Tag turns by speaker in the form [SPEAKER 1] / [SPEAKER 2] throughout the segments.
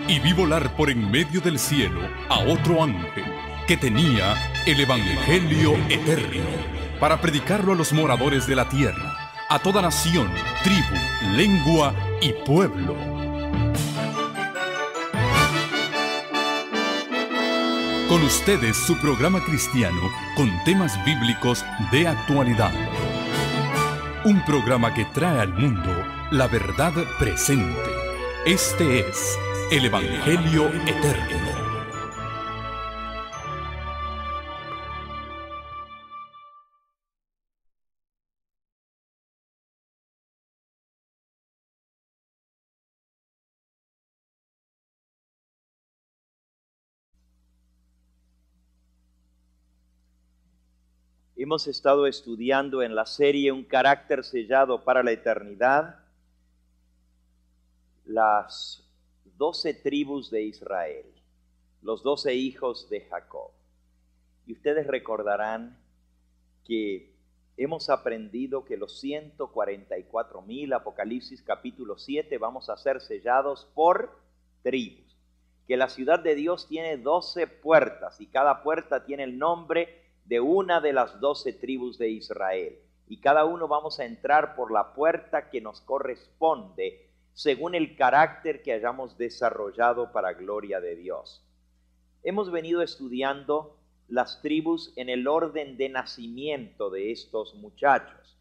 [SPEAKER 1] Y vi volar por en medio del cielo a otro ángel que tenía el Evangelio eterno para predicarlo a los moradores de la tierra, a toda nación, tribu, lengua y pueblo. Con ustedes su programa cristiano con temas bíblicos de actualidad. Un programa que trae al mundo la verdad presente. Este es el Evangelio eterno.
[SPEAKER 2] Hemos estado estudiando en la serie Un carácter sellado para la eternidad, las 12 tribus de Israel, los 12 hijos de Jacob. Y ustedes recordarán que hemos aprendido que los 144,000, Apocalipsis capítulo 7, vamos a ser sellados por tribus. Que la ciudad de Dios tiene 12 puertas y cada puerta tiene el nombre de una de las 12 tribus de Israel. Y cada uno vamos a entrar por la puerta que nos corresponde según el carácter que hayamos desarrollado para gloria de Dios. Hemos venido estudiando las tribus en el orden de nacimiento de estos muchachos.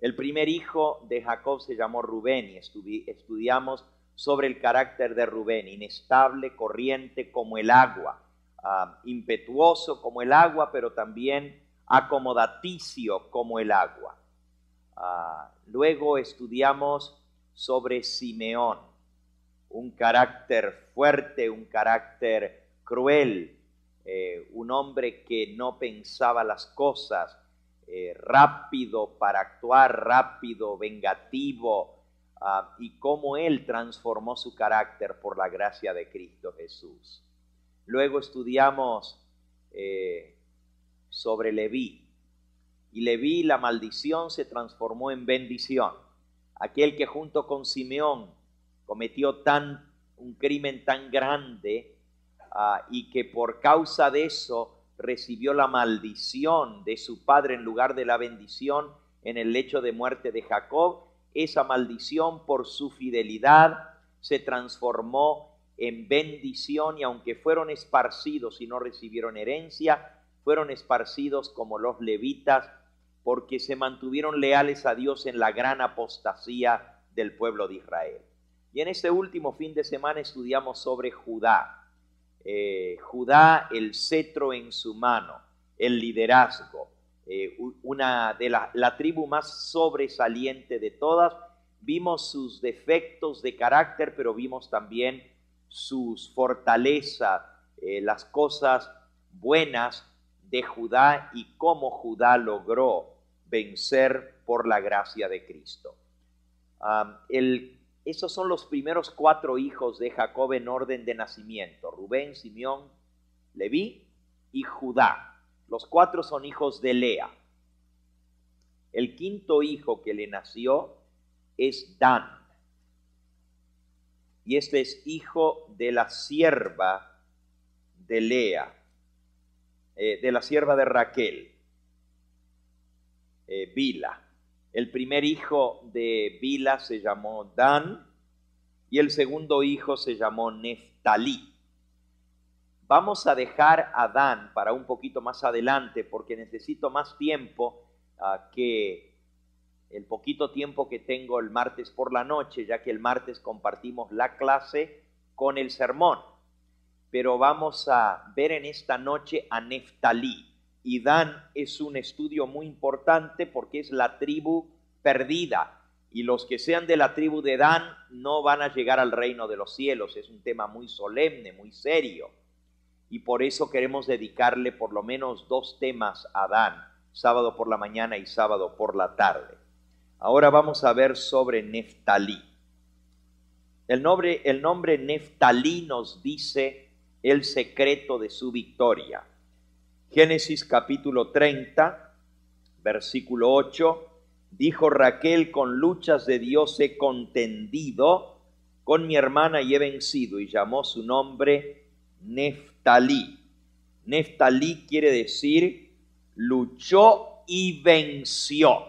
[SPEAKER 2] El primer hijo de Jacob se llamó Rubén y estudiamos sobre el carácter de Rubén, inestable, corriente como el agua. Impetuoso como el agua, pero también acomodaticio como el agua. Luego estudiamos sobre Simeón, un carácter fuerte, un carácter cruel, un hombre que no pensaba las cosas, rápido para actuar, rápido, vengativo, y cómo él transformó su carácter por la gracia de Cristo Jesús. Luego estudiamos sobre Leví. Y Leví, la maldición se transformó en bendición. Aquel que junto con Simeón cometió un crimen tan grande y que por causa de eso recibió la maldición de su padre en lugar de la bendición en el lecho de muerte de Jacob, esa maldición por su fidelidad se transformó en bendición, y aunque fueron esparcidos y no recibieron herencia, fueron esparcidos como los levitas, porque se mantuvieron leales a Dios en la gran apostasía del pueblo de Israel. Y en este último fin de semana estudiamos sobre Judá. Judá, el cetro en su mano, el liderazgo, una de la tribu más sobresaliente de todas. Vimos sus defectos de carácter, pero vimos también sus fortalezas, las cosas buenas de Judá y cómo Judá logró vencer por la gracia de Cristo. Esos son los primeros 4 hijos de Jacob en orden de nacimiento: Rubén, Simeón, Leví y Judá. Los 4 son hijos de Lea. El quinto hijo que le nació es Dan. Y este es hijo de la sierva de Lea, de la sierva de Raquel, Bila. El primer hijo de Bila se llamó Dan y el segundo hijo se llamó Neftalí. Vamos a dejar a Dan para un poquito más adelante porque necesito más tiempo que el poquito tiempo que tengo el martes por la noche, ya que el martes compartimos la clase con el sermón. Pero vamos a ver en esta noche a Neftalí. Y Dan es un estudio muy importante porque es la tribu perdida. Y los que sean de la tribu de Dan no van a llegar al reino de los cielos. Es un tema muy solemne, muy serio. Y por eso queremos dedicarle por lo menos 2 temas a Dan, sábado por la mañana y sábado por la tarde. Ahora vamos a ver sobre Neftalí. El nombre Neftalí nos dice el secreto de su victoria. Génesis capítulo 30, versículo 8, dijo Raquel: con luchas de Dios he contendido con mi hermana y he vencido, y llamó su nombre Neftalí. Neftalí quiere decir luchó y venció.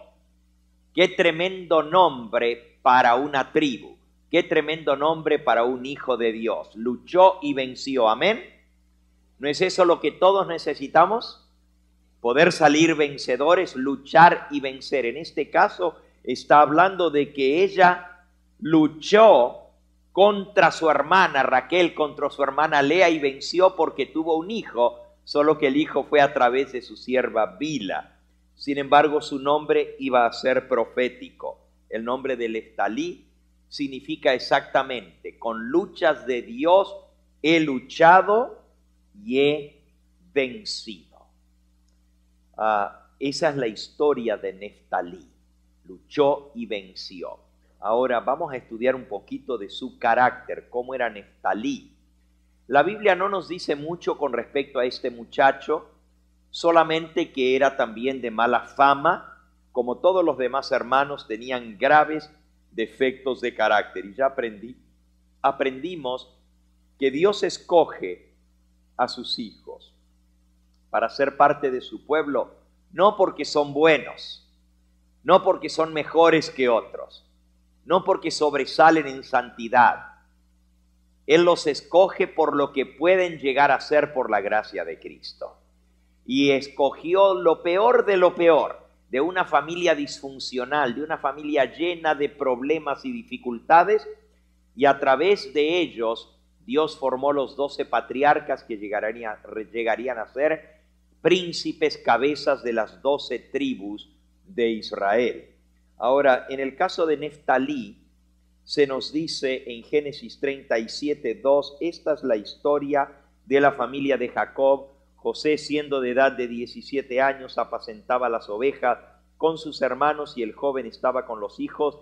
[SPEAKER 2] Qué tremendo nombre para una tribu, qué tremendo nombre para un hijo de Dios. Luchó y venció, amén. ¿No es eso lo que todos necesitamos? Poder salir vencedores, luchar y vencer. En este caso está hablando de que ella luchó contra su hermana Raquel, contra su hermana Lea, y venció porque tuvo un hijo, solo que el hijo fue a través de su sierva Bila. Sin embargo, su nombre iba a ser profético. El nombre de Neftalí significa exactamente, con luchas de Dios he luchado y he vencido. Esa es la historia de Neftalí. Luchó y venció. Ahora vamos a estudiar un poquito de su carácter, cómo era Neftalí. La Biblia no nos dice mucho con respecto a este muchacho, solamente que era también de mala fama, como todos los demás hermanos tenían graves defectos de carácter. Y ya aprendimos que Dios escoge a sus hijos para ser parte de su pueblo, no porque son buenos, no porque son mejores que otros, no porque sobresalen en santidad. Él los escoge por lo que pueden llegar a ser por la gracia de Cristo. Y escogió lo peor de una familia disfuncional, de una familia llena de problemas y dificultades, y a través de ellos Dios formó los 12 patriarcas que llegarían a ser príncipes, cabezas de las 12 tribus de Israel. Ahora, en el caso de Neftalí, se nos dice en Génesis 37:2, esta es la historia de la familia de Jacob. José, siendo de edad de 17 años, apacentaba las ovejas con sus hermanos, y el joven estaba con los hijos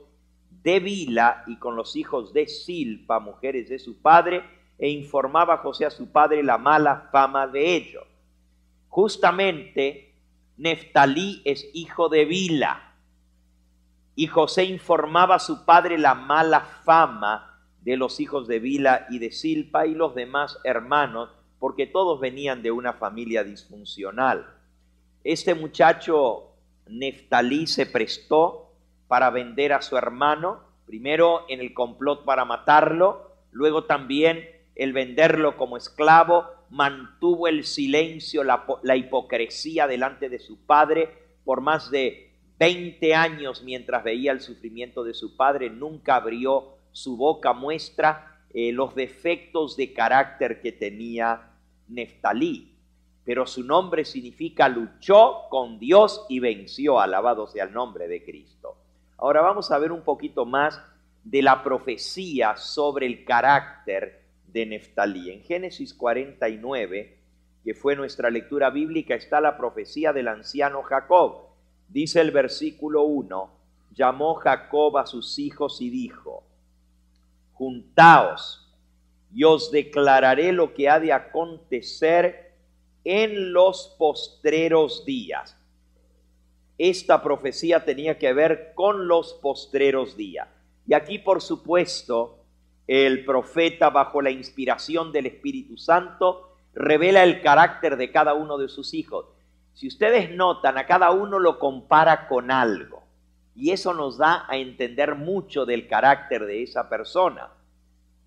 [SPEAKER 2] de Bila y con los hijos de Silpa, mujeres de su padre, e informaba José a su padre la mala fama de ellos. Justamente, Neftalí es hijo de Bila, y José informaba a su padre la mala fama de los hijos de Bila y de Silpa y los demás hermanos, porque todos venían de una familia disfuncional. Este muchacho Neftalí se prestó para vender a su hermano, primero en el complot para matarlo, luego también el venderlo como esclavo. Mantuvo el silencio, la hipocresía delante de su padre por más de 20 años mientras veía el sufrimiento de su padre. Nunca abrió su boca. Muestra los defectos de carácter que tenía Neftalí, pero su nombre significa luchó con Dios y venció. Alabado sea el nombre de Cristo. Ahora vamos a ver un poquito más de la profecía sobre el carácter de Neftalí. En Génesis 49, que fue nuestra lectura bíblica, está la profecía del anciano Jacob. Dice el versículo 1, llamó Jacob a sus hijos y dijo, juntaos y os declararé lo que ha de acontecer en los postreros días. Esta profecía tenía que ver con los postreros días. Y aquí, por supuesto, el profeta, bajo la inspiración del Espíritu Santo, revela el carácter de cada uno de sus hijos. Si ustedes notan, a cada uno lo compara con algo, y eso nos da a entender mucho del carácter de esa persona.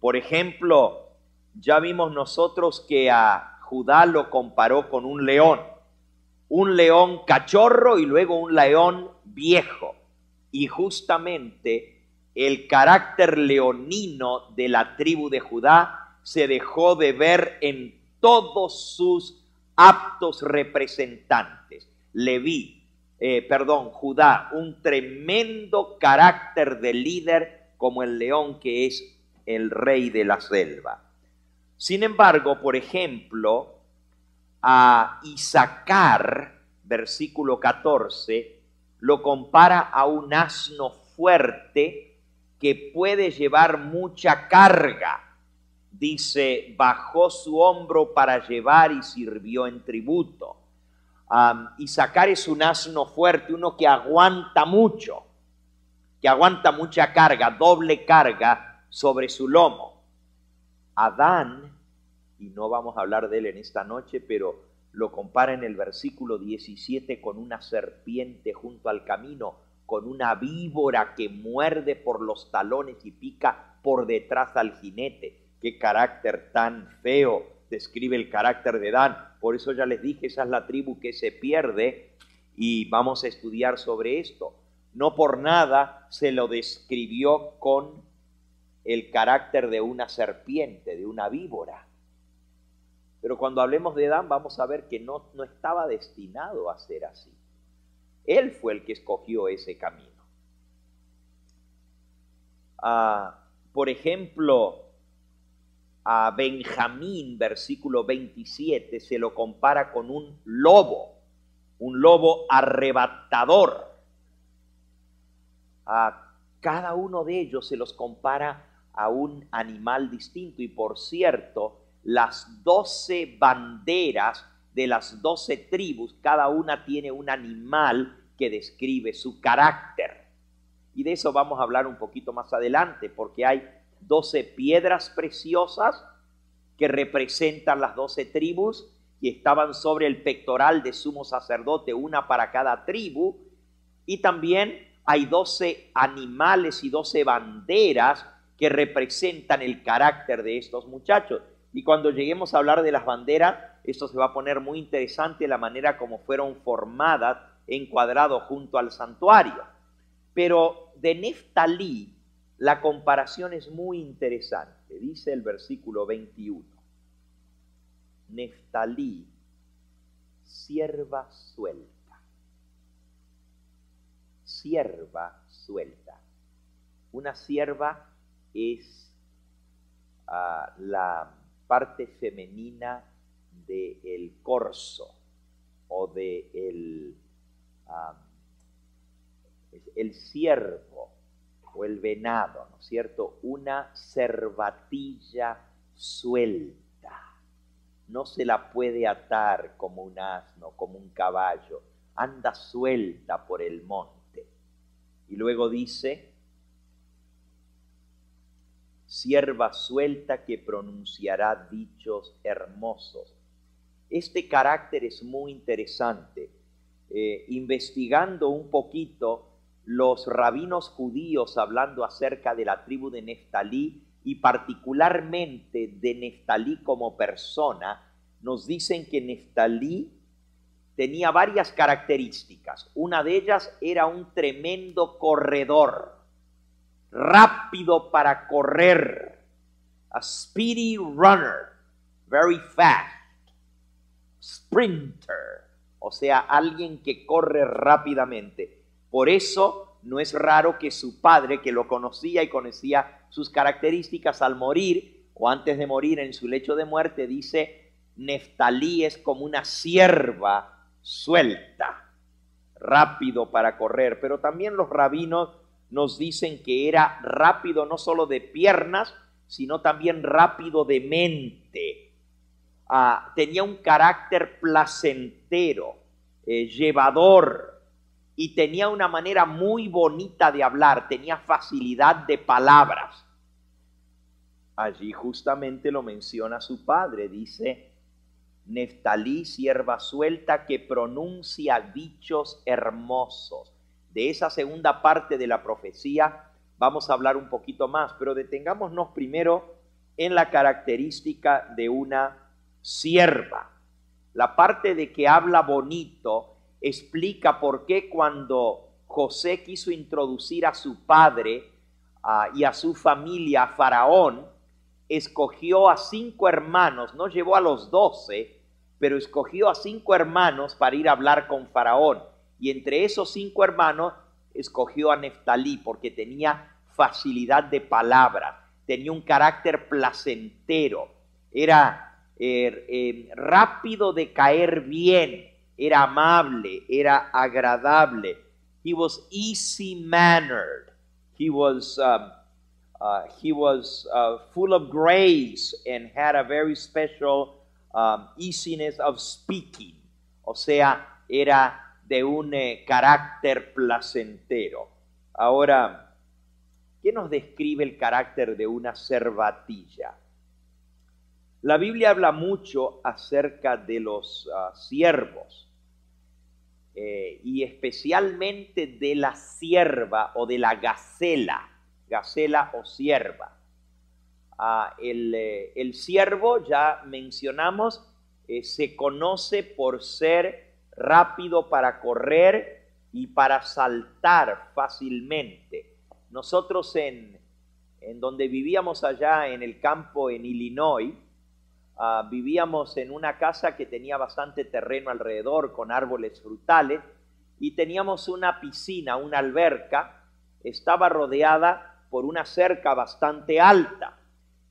[SPEAKER 2] Por ejemplo, ya vimos nosotros que a Judá lo comparó con un león cachorro y luego un león viejo, y justamente el carácter leonino de la tribu de Judá se dejó de ver en todos sus aptos representantes. Judá, un tremendo carácter de líder como el león que es el rey de la selva. Sin embargo, por ejemplo, a Isaacar, versículo 14, lo compara a un asno fuerte que puede llevar mucha carga. Dice, bajó su hombro para llevar y sirvió en tributo. Isaacar es un asno fuerte, uno que aguanta mucho, que aguanta mucha carga, doble carga sobre su lomo. Adán, y no vamos a hablar de él en esta noche, pero lo compara en el versículo 17 con una serpiente junto al camino, con una víbora que muerde por los talones y pica por detrás al jinete. Qué carácter tan feo describe el carácter de Adán. Por eso ya les dije, esa es la tribu que se pierde y vamos a estudiar sobre esto. No por nada se lo describió con el carácter de una serpiente, de una víbora. Pero cuando hablemos de Adán vamos a ver que no estaba destinado a ser así. Él fue el que escogió ese camino. Por ejemplo, a Benjamín, versículo 27, se lo compara con un lobo arrebatador. A cada uno de ellos se los compara a un animal distinto. Y por cierto, las 12 banderas de las 12 tribus, cada una tiene un animal que describe su carácter. Y de eso vamos a hablar un poquito más adelante, porque hay 12 piedras preciosas que representan las 12 tribus y estaban sobre el pectoral de sumo sacerdote, una para cada tribu. Y también hay 12 animales y 12 banderas que representan el carácter de estos muchachos. Y cuando lleguemos a hablar de las banderas, esto se va a poner muy interesante, la manera como fueron formadas, encuadrado junto al santuario. Pero de Neftalí, la comparación es muy interesante. Dice el versículo 21. Neftalí, sierva suelta. Sierva suelta. Una sierva es la parte femenina del corzo o de el ciervo o el venado, ¿no es cierto? Una cervatilla suelta. No se la puede atar como un asno, como un caballo. Anda suelta por el monte. Y luego dice, sierva suelta que pronunciará dichos hermosos. Este carácter es muy interesante. Investigando un poquito, los rabinos judíos hablando acerca de la tribu de Neftalí y particularmente de Neftalí como persona, nos dicen que Neftalí tenía varias características. Una de ellas era un tremendo corredor, rápido para correr, a speedy runner, very fast, sprinter, o sea, alguien que corre rápidamente. Por eso no es raro que su padre, que lo conocía y conocía sus características, al morir o antes de morir en su lecho de muerte, dice, Neftalí es como una sierva suelta, rápido para correr. Pero también los rabinos nos dicen que era rápido no solo de piernas, sino también rápido de mente. Tenía un carácter placentero, llevador, y tenía una manera muy bonita de hablar, tenía facilidad de palabras. Allí justamente lo menciona su padre, dice, Neftalí, sierva suelta que pronuncia dichos hermosos. De esa segunda parte de la profecía vamos a hablar un poquito más, pero detengámonos primero en la característica de una sierva. La parte de que habla bonito explica por qué cuando José quiso introducir a su padre y a su familia a Faraón, escogió a 5 hermanos, no llevó a los 12, pero escogió a 5 hermanos para ir a hablar con Faraón. Y entre esos 5 hermanos escogió a Neftalí porque tenía facilidad de palabra, tenía un carácter placentero, era rápido de caer bien, era amable, era agradable. He was easy-mannered. He was full of grace and had a very special easiness of speaking. O sea, era de un carácter placentero. Ahora, ¿Qué nos describe el carácter de una cervatilla? La Biblia habla mucho acerca de los siervos y especialmente de la sierva o de la gacela o sierva. El siervo, ya mencionamos, se conoce por ser rápido para correr y para saltar fácilmente. Nosotros en donde vivíamos allá en el campo en Illinois, vivíamos en una casa que tenía bastante terreno alrededor con árboles frutales y teníamos una piscina, una alberca, estaba rodeada por una cerca bastante alta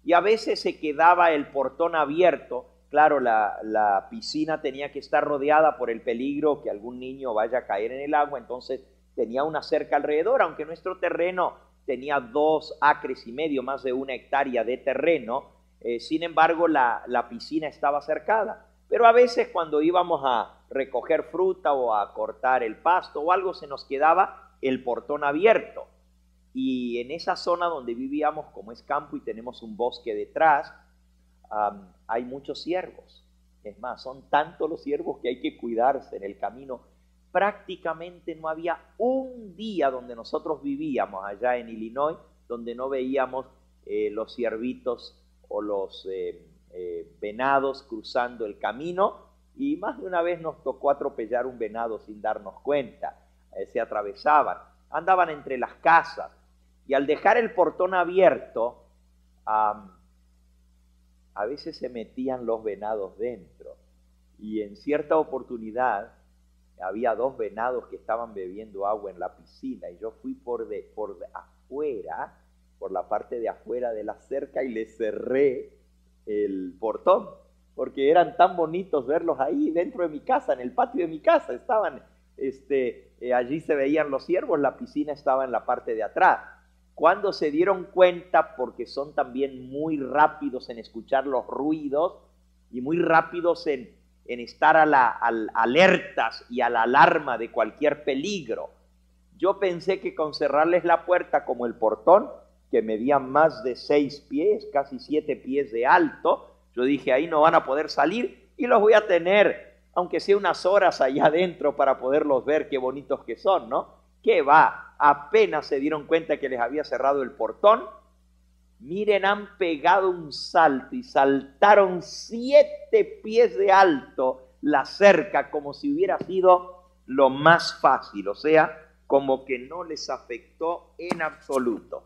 [SPEAKER 2] y a veces se quedaba el portón abierto. Claro, la piscina tenía que estar rodeada por el peligro que algún niño vaya a caer en el agua, entonces tenía una cerca alrededor, aunque nuestro terreno tenía 2,5 acres, más de 1 hectárea de terreno. Sin embargo, la piscina estaba cercada. Pero a veces cuando íbamos a recoger fruta o a cortar el pasto o algo, se nos quedaba el portón abierto. Y en esa zona donde vivíamos, como es campo y tenemos un bosque detrás, hay muchos ciervos. Es más, son tantos los ciervos que hay que cuidarse en el camino. Prácticamente no había un día donde nosotros vivíamos allá en Illinois donde no veíamos los ciervitos o los venados cruzando el camino, y más de una vez nos tocó atropellar un venado sin darnos cuenta. Se atravesaban, andaban entre las casas, y al dejar el portón abierto, a veces se metían los venados dentro, y en cierta oportunidad había 2 venados que estaban bebiendo agua en la piscina, y yo fui por afuera, por la parte de afuera de la cerca, y le cerré el portón, porque eran tan bonitos verlos ahí dentro de mi casa, en el patio de mi casa estaban, allí se veían los ciervos, la piscina estaba en la parte de atrás. Cuando se dieron cuenta, porque son también muy rápidos en escuchar los ruidos y muy rápidos en estar alertas y a la alarma de cualquier peligro, yo pensé que con cerrarles la puerta como el portón, que medía más de 6 pies, casi 7 pies de alto, yo dije, ahí no van a poder salir y los voy a tener, aunque sea unas horas allá adentro para poderlos ver, qué bonitos que son, ¿no? ¿Qué va? Apenas se dieron cuenta que les había cerrado el portón, miren, han pegado un salto y saltaron 7 pies de alto la cerca, como si hubiera sido lo más fácil, o sea, como que no les afectó en absoluto.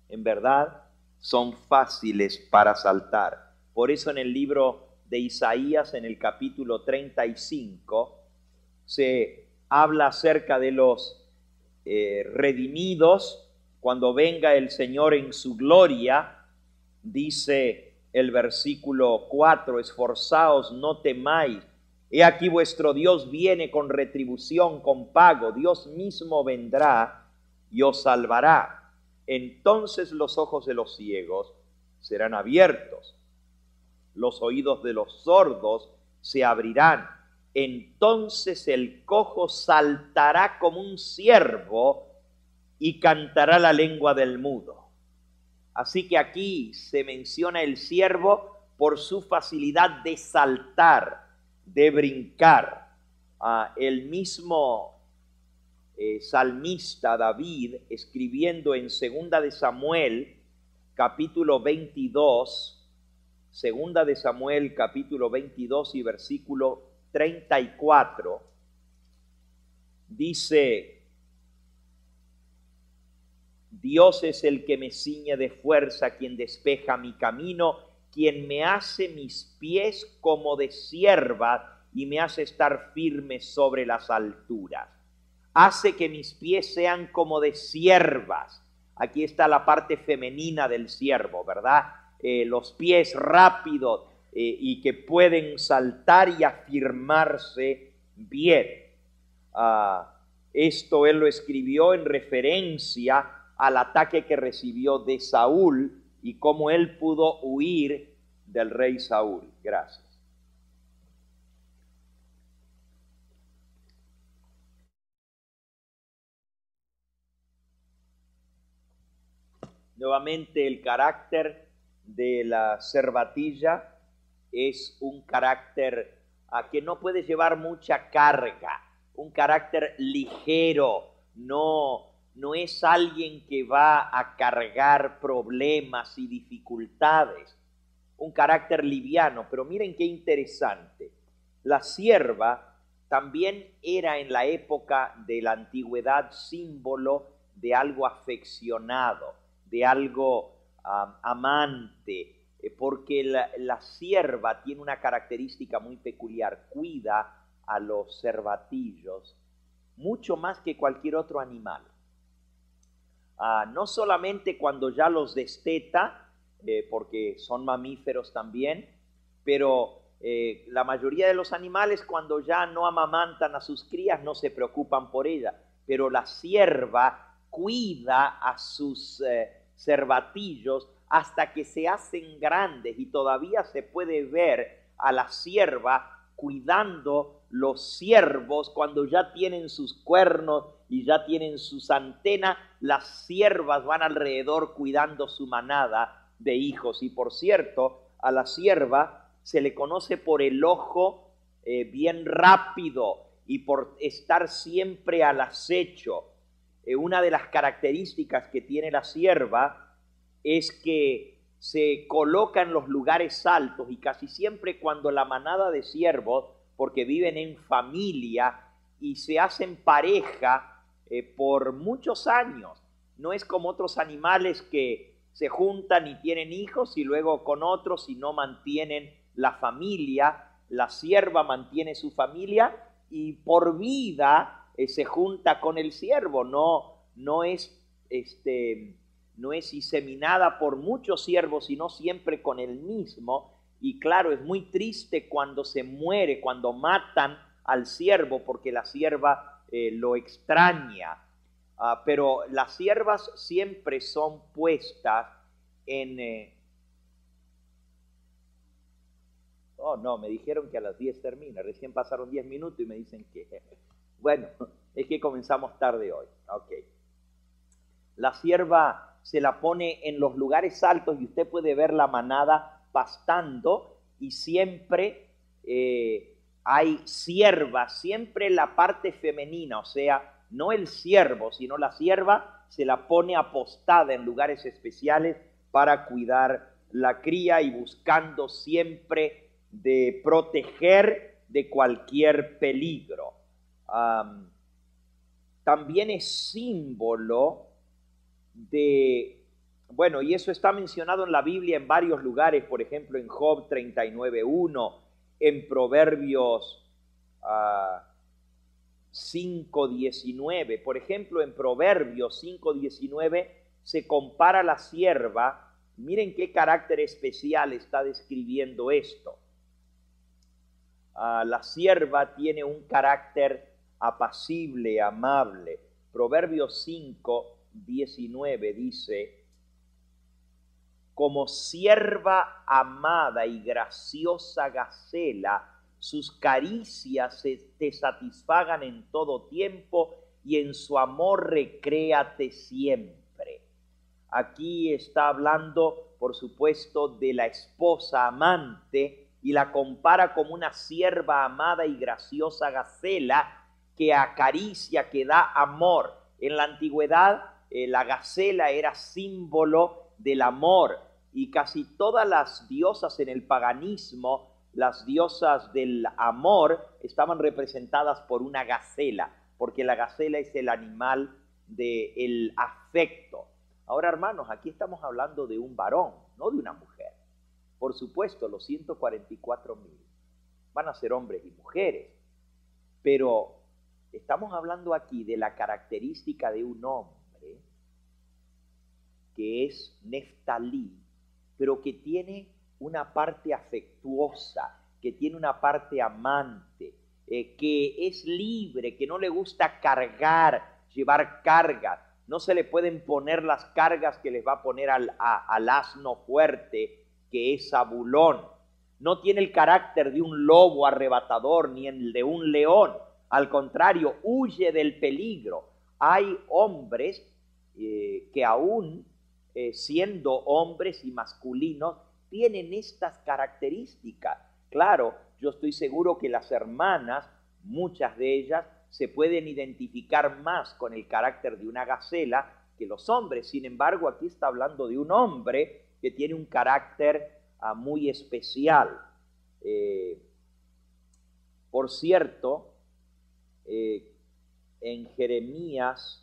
[SPEAKER 2] En verdad, son fáciles para saltar. Por eso en el libro de Isaías, en el capítulo 35, se habla acerca de los redimidos. Cuando venga el Señor en su gloria, dice el versículo 4, esforzaos, no temáis. He aquí vuestro Dios viene con retribución, con pago. Dios mismo vendrá y os salvará. Entonces los ojos de los ciegos serán abiertos, los oídos de los sordos se abrirán. Entonces el cojo saltará como un ciervo y cantará la lengua del mudo. Así que aquí se menciona el ciervo por su facilidad de saltar, de brincar. El mismo salmista David, escribiendo en 2 de Samuel, capítulo 22, 2 de Samuel, capítulo 22 y versículo 34, dice, Dios es el que me ciñe de fuerza, quien despeja mi camino, quien me hace mis pies como de cierva y me hace estar firme sobre las alturas. Hace que mis pies sean como de ciervas. Aquí está la parte femenina del ciervo, ¿verdad? Los pies rápidos y que pueden saltar y afirmarse bien. Esto él lo escribió en referencia al ataque que recibió de Saúl y cómo él pudo huir del rey Saúl. Gracias. Nuevamente, el carácter de la cervatilla es un carácter que no puede llevar mucha carga, un carácter ligero, no es alguien que va a cargar problemas y dificultades, un carácter liviano. Pero miren qué interesante, la sierva también era en la época de la antigüedad símbolo de algo afeccionado, de algo amante, porque la sierva tiene una característica muy peculiar, cuida a los cervatillos mucho más que cualquier otro animal. No solamente cuando ya los desteta, porque son mamíferos también, pero la mayoría de los animales cuando ya no amamantan a sus crías no se preocupan por ellas, pero la sierva cuida a sus cervatillos hasta que se hacen grandes, y todavía se puede ver a la sierva cuidando los ciervos cuando ya tienen sus cuernos y ya tienen sus antenas. Las siervas van alrededor cuidando su manada de hijos. Y por cierto, a la sierva se le conoce por el ojo bien rápido y por estar siempre al acecho. Una de las características que tiene la sierva es que se coloca en los lugares altos, y casi siempre cuando la manada de ciervos, porque viven en familia y se hacen pareja por muchos años, no es como otros animales que se juntan y tienen hijos y luego con otros y no mantienen la familia. La sierva mantiene su familia y por vida se junta con el ciervo, no es inseminada por muchos ciervos, sino siempre con el mismo. Y claro, es muy triste cuando se muere, cuando matan al ciervo, porque la sierva lo extraña. Pero las siervas siempre son puestas en... Oh, no, me dijeron que a las 10 termina, recién pasaron 10 minutos y me dicen que... Bueno, es que comenzamos tarde hoy. Ok. La sierva se la pone en los lugares altos y usted puede ver la manada pastando, y siempre hay siervas, siempre la parte femenina, o sea, no el ciervo, sino la sierva se la pone apostada en lugares especiales para cuidar la cría y buscando siempre de proteger de cualquier peligro. También es símbolo de, bueno, y eso está mencionado en la Biblia en varios lugares, por ejemplo en Job 39:1, en Proverbios 5:19. Por ejemplo, en Proverbios 5:19 se compara la sierva. Miren qué carácter especial está describiendo esto. La sierva tiene un carácter apacible, amable. Proverbios 5:19 dice: como sierva amada y graciosa gacela, sus caricias te satisfagan en todo tiempo, y en su amor recréate siempre. Aquí está hablando, por supuesto, de la esposa amante, y la compara como una sierva amada y graciosa gacela que acaricia, que da amor. En la antigüedad, la gacela era símbolo del amor, y casi todas las diosas en el paganismo, las diosas del amor, estaban representadas por una gacela, porque la gacela es el animal del afecto. Ahora, hermanos, aquí estamos hablando de un varón, no de una mujer. Por supuesto, los 144,000 van a ser hombres y mujeres, pero estamos hablando aquí de la característica de un hombre que es Neftalí, pero que tiene una parte afectuosa, que tiene una parte amante, que es libre, que no le gusta cargar, llevar cargas. No se le pueden poner las cargas que les va a poner al asno fuerte, que es Zabulón. No tiene el carácter de un lobo arrebatador, ni el de un león. Al contrario, huye del peligro. Hay hombres que aún siendo hombres y masculinos, tienen estas características. Claro, yo estoy seguro que las hermanas, muchas de ellas, se pueden identificar más con el carácter de una gacela que los hombres. Sin embargo, aquí está hablando de un hombre que tiene un carácter muy especial. Por cierto, en Jeremías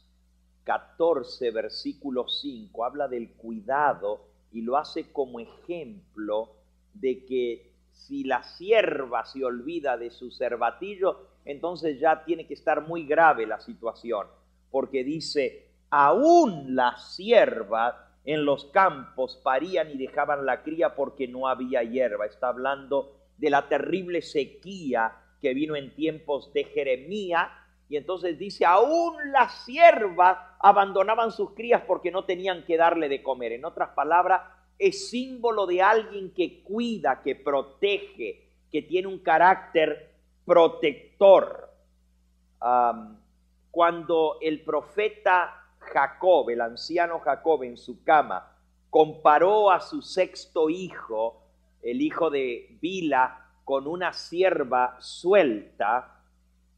[SPEAKER 2] 14, versículo 5, habla del cuidado y lo hace como ejemplo de que si la sierva se olvida de su cervatillo, entonces ya tiene que estar muy grave la situación, porque dice, aún las siervas en los campos parían y dejaban la cría porque no había hierba. Está hablando de la terrible sequía que vino en tiempos de Jeremías, y entonces dice, aún las siervas abandonaban sus crías porque no tenían que darle de comer. En otras palabras, es símbolo de alguien que cuida, que protege, que tiene un carácter protector. Cuando el profeta Jacob, el anciano Jacob, en su cama, comparó a su sexto hijo, el hijo de Bila, con una sierva suelta,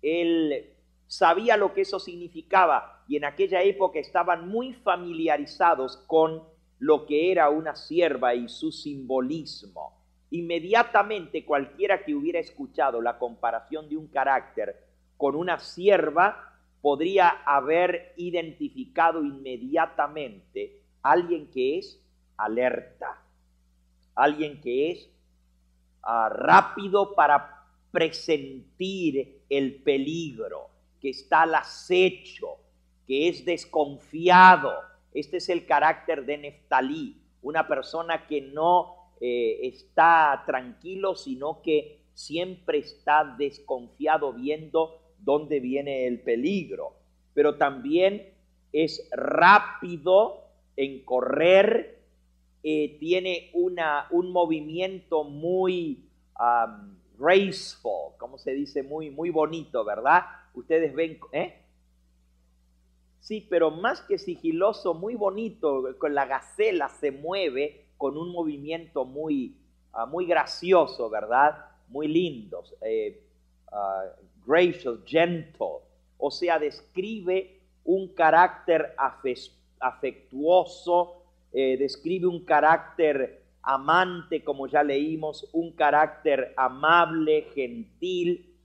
[SPEAKER 2] él sabía lo que eso significaba, y en aquella época estaban muy familiarizados con lo que era una sierva y su simbolismo. Inmediatamente cualquiera que hubiera escuchado la comparación de un carácter con una sierva podría haber identificado inmediatamente a alguien que es alerta, alguien que es rápido para presentir el peligro, que está al acecho, que es desconfiado. Este es el carácter de Neftalí, una persona que no está tranquilo, sino que siempre está desconfiado viendo dónde viene el peligro. Pero también es rápido en correr, tiene un movimiento muy graceful, ¿cómo se dice? Muy bonito, ¿verdad? Ustedes ven, Sí, pero más que sigiloso, muy bonito, con la gacela se mueve con un movimiento muy gracioso, ¿verdad? Muy lindo, gracious, gentle, o sea, describe un carácter afectuoso, describe un carácter amante, como ya leímos, un carácter amable, gentil,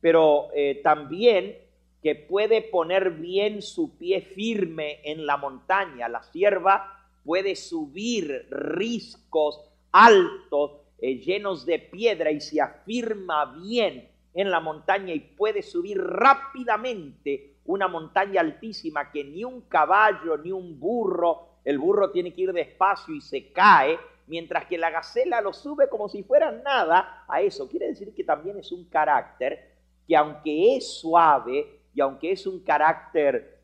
[SPEAKER 2] pero también que puede poner bien su pie firme en la montaña. La sierva puede subir riscos altos, llenos de piedra, y se afirma bien en la montaña y puede subir rápidamente una montaña altísima que ni un caballo ni un burro, el burro tiene que ir despacio y se cae, mientras que la gacela lo sube como si fuera nada a eso. Quiere decir que también es un carácter que, aunque es suave y aunque es un carácter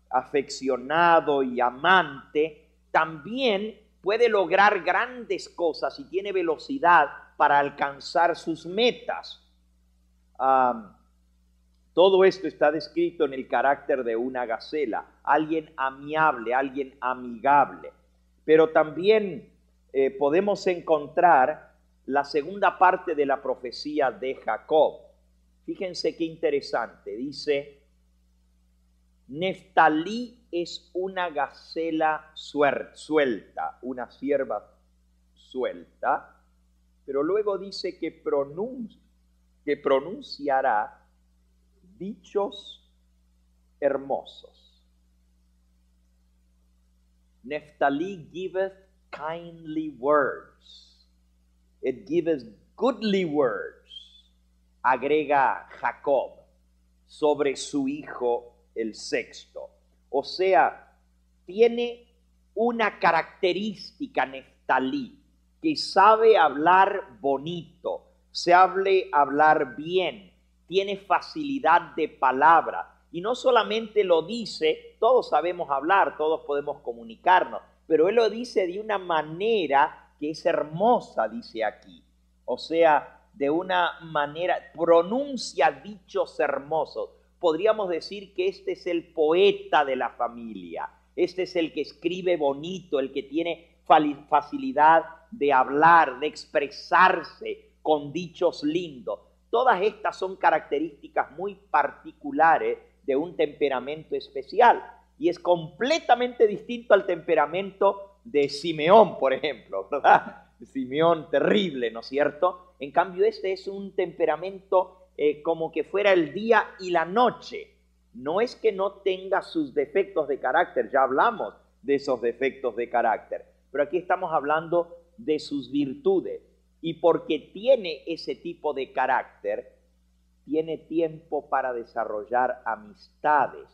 [SPEAKER 2] afeccionado y amante, también puede lograr grandes cosas y tiene velocidad para alcanzar sus metas. Todo esto está descrito en el carácter de una gacela, alguien amiable, alguien amigable. Pero también podemos encontrar la segunda parte de la profecía de Jacob. Fíjense qué interesante, dice, Neftalí es una gacela suelta, una sierva suelta, pero luego dice que pronunciará dichos hermosos. Neftalí giveth kindly words. It giveth goodly words. Agrega Jacob sobre su hijo el sexto. O sea, tiene una característica Neftalí, que sabe hablar bonito, sabe hablar bien, tiene facilidad de palabra. Y no solamente lo dice, todos sabemos hablar, todos podemos comunicarnos, pero él lo dice de una manera que es hermosa, dice aquí. O sea, de una manera, pronuncia dichos hermosos. Podríamos decir que este es el poeta de la familia. este es el que escribe bonito, el que tiene facilidad de hablar, de expresarse con dichos lindos. Todas estas son características muy particulares de un temperamento especial y es completamente distinto al temperamento de Simeón, por ejemplo, ¿verdad? Simeón terrible, ¿no es cierto? En cambio, este es un temperamento como que fuera el día y la noche. No es que no tenga sus defectos de carácter, ya hablamos de esos defectos de carácter, pero aquí estamos hablando de sus virtudes. Y porque tiene ese tipo de carácter, tiene tiempo para desarrollar amistades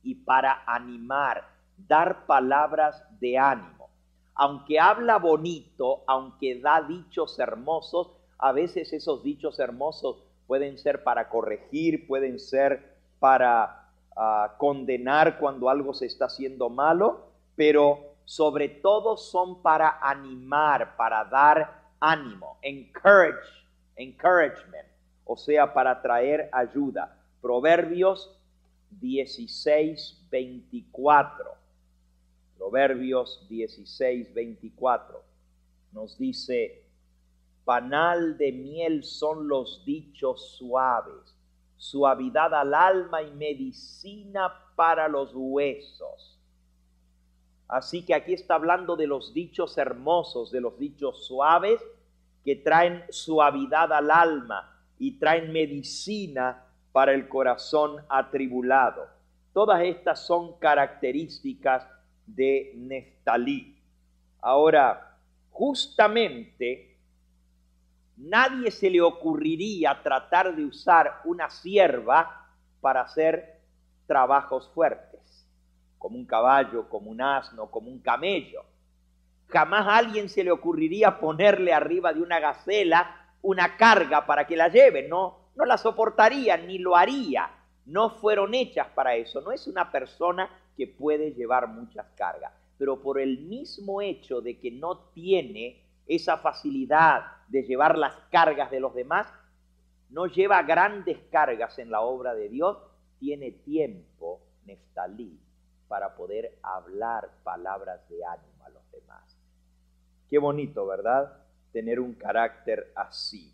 [SPEAKER 2] y para animar, dar palabras de ánimo. Aunque habla bonito, aunque da dichos hermosos, a veces esos dichos hermosos pueden ser para corregir, pueden ser para condenar cuando algo se está haciendo malo, pero sobre todo son para animar, para dar ánimo, encouragement, o sea, para traer ayuda. Proverbios 16:24. Proverbios 16:24 nos dice: panal de miel son los dichos suaves, suavidad al alma y medicina para los huesos. Así que aquí está hablando de los dichos hermosos, de los dichos suaves que traen suavidad al alma y traen medicina para el corazón atribulado. Todas estas son características de Neftalí. Ahora, justamente, nadie se le ocurriría tratar de usar una sierva para hacer trabajos fuertes, como un caballo, como un asno, como un camello. Jamás a alguien se le ocurriría ponerle arriba de una gacela una carga para que la lleve. No la soportaría, ni lo haría. No fueron hechas para eso. No es una persona que puede llevar muchas cargas. Pero por el mismo hecho de que no tiene esa facilidad de llevar las cargas de los demás, no lleva grandes cargas en la obra de Dios, tiene tiempo, Neftalí, para poder hablar palabras de ánimo a los demás. Qué bonito, ¿verdad? Tener un carácter así.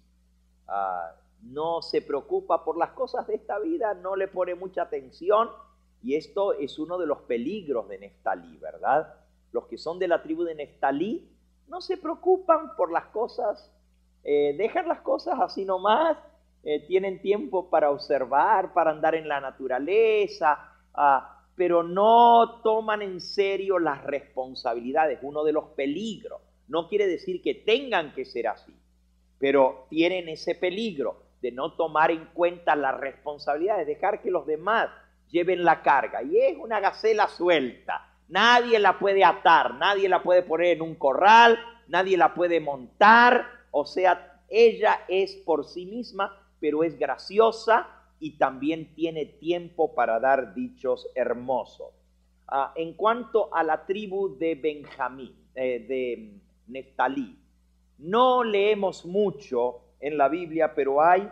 [SPEAKER 2] No se preocupa por las cosas de esta vida, no le pone mucha atención, y esto es uno de los peligros de Neftalí, ¿verdad? Los que son de la tribu de Neftalí no se preocupan por las cosas, dejan las cosas así nomás, tienen tiempo para observar, para andar en la naturaleza, pero no toman en serio las responsabilidades. Uno de los peligros, no quiere decir que tengan que ser así, pero tienen ese peligro de no tomar en cuenta las responsabilidades, dejar que los demás lleven la carga. Y es una gacela suelta, nadie la puede atar, nadie la puede poner en un corral, nadie la puede montar, o sea, ella es por sí misma, pero es graciosa y también tiene tiempo para dar dichos hermosos. En cuanto a la tribu de Benjamín, de Neftalí, no leemos mucho en la Biblia, pero hay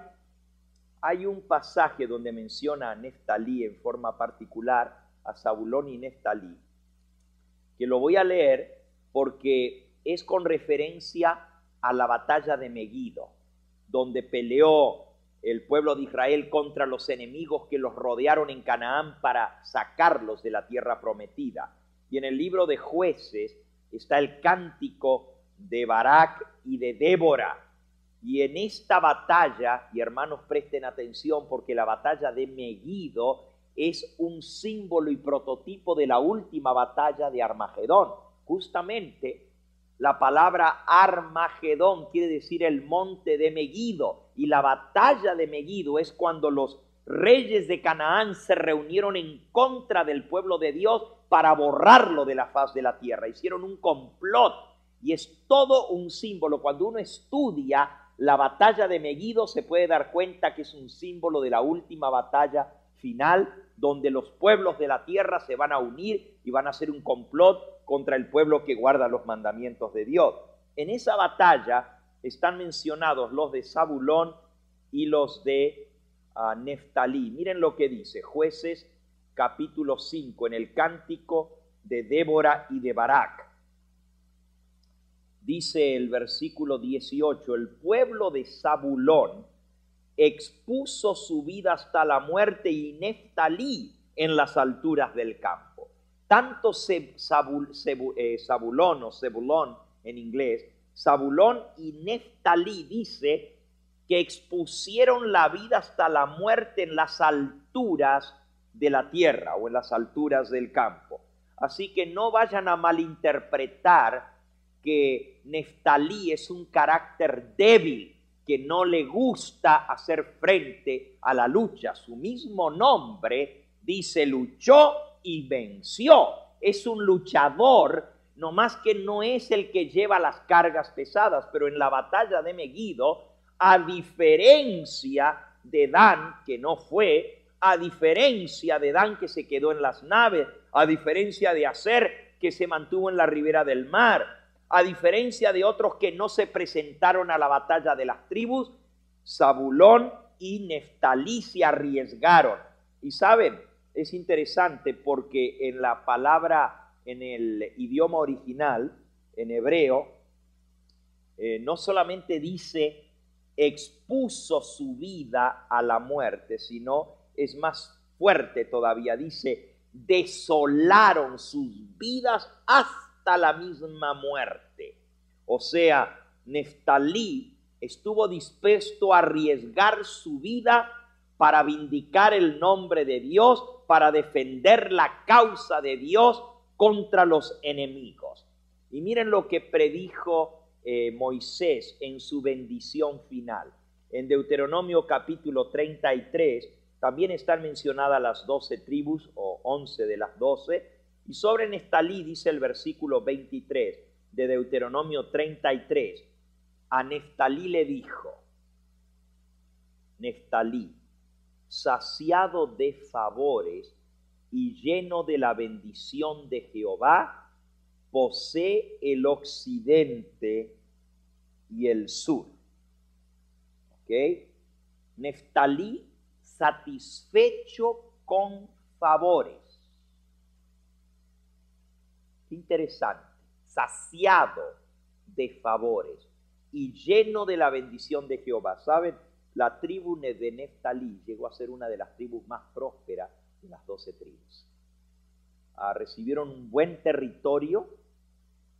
[SPEAKER 2] un pasaje donde menciona a Neftalí en forma particular, a Zabulón y Neftalí, que lo voy a leer porque es con referencia a la batalla de Meguido, donde peleó el pueblo de Israel contra los enemigos que los rodearon en Canaán para sacarlos de la tierra prometida. Y en el libro de Jueces está el cántico de Barak y de Débora. Y en esta batalla, y hermanos presten atención, porque la batalla de Meguido es un símbolo y prototipo de la última batalla de Armagedón. Justamente la palabra Armagedón quiere decir el monte de Meguido, y la batalla de Meguido es cuando los reyes de Canaán se reunieron en contra del pueblo de Dios para borrarlo de la faz de la tierra. Hicieron un complot y es todo un símbolo. Cuando uno estudia la batalla de Meguido se puede dar cuenta que es un símbolo de la última batalla final, donde los pueblos de la tierra se van a unir y van a hacer un complot contra el pueblo que guarda los mandamientos de Dios. En esa batalla están mencionados los de Zabulón y los de Neftalí. Miren lo que dice Jueces capítulo 5 en el cántico de Débora y de Barak. Dice el versículo 18, el pueblo de Zabulón expuso su vida hasta la muerte y Neftalí en las alturas del campo. Tanto Zabulón o Zebulón en inglés, Zabulón y Neftalí dice que expusieron la vida hasta la muerte en las alturas de la tierra o en las alturas del campo. Así que no vayan a malinterpretar que Neftalí es un carácter débil, que no le gusta hacer frente a la lucha. Su mismo nombre dice luchó y venció. Es un luchador, nomás que no es el que lleva las cargas pesadas, pero en la batalla de Megiddo, a diferencia de Dan, que no fue, a diferencia de Dan, que se quedó en las naves, a diferencia de Aser, que se mantuvo en la ribera del mar, a diferencia de otros que no se presentaron a la batalla de las tribus, Zabulón y Neftalí se arriesgaron. Y saben, es interesante porque en la palabra, en el idioma original, en hebreo, no solamente dice expuso su vida a la muerte, sino es más fuerte todavía, dice desolaron sus vidas hasta la misma muerte. O sea, Neftalí estuvo dispuesto a arriesgar su vida para vindicar el nombre de Dios, para defender la causa de Dios contra los enemigos. Y miren lo que predijo Moisés en su bendición final. En Deuteronomio capítulo 33 también están mencionadas las 12 tribus o 11 de las 12, y sobre Neftalí dice el versículo 23 de Deuteronomio 33, a Neftalí le dijo, Neftalí, saciado de favores y lleno de la bendición de Jehová, posee el occidente y el sur. ¿Ok? Neftalí satisfecho con favores. Qué interesante. Saciado de favores y lleno de la bendición de Jehová. ¿Saben? La tribu de Neftalí llegó a ser una de las tribus más prósperas de las 12 tribus. Recibieron un buen territorio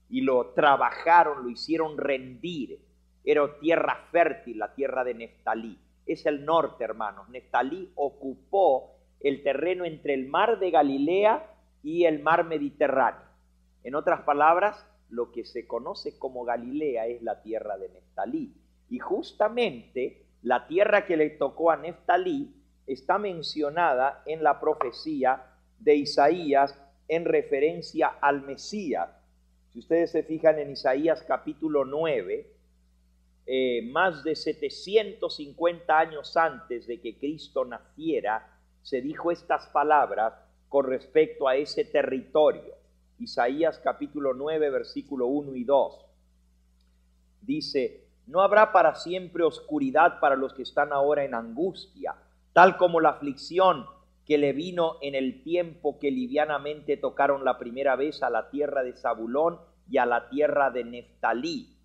[SPEAKER 2] y lo trabajaron, lo hicieron rendir. Era tierra fértil, la tierra de Neftalí. Es el norte, hermanos. Neftalí ocupó el terreno entre el mar de Galilea y el mar Mediterráneo. En otras palabras, lo que se conoce como Galilea es la tierra de Neftalí. Y justamente la tierra que le tocó a Neftalí está mencionada en la profecía de Isaías en referencia al Mesías. Si ustedes se fijan en Isaías capítulo 9, más de 750 años antes de que Cristo naciera, se dijo estas palabras con respecto a ese territorio. Isaías capítulo 9, versículo 1 y 2. Dice, no habrá para siempre oscuridad para los que están ahora en angustia, tal como la aflicción que le vino en el tiempo que livianamente tocaron la primera vez a la tierra de Zabulón y a la tierra de Neftalí,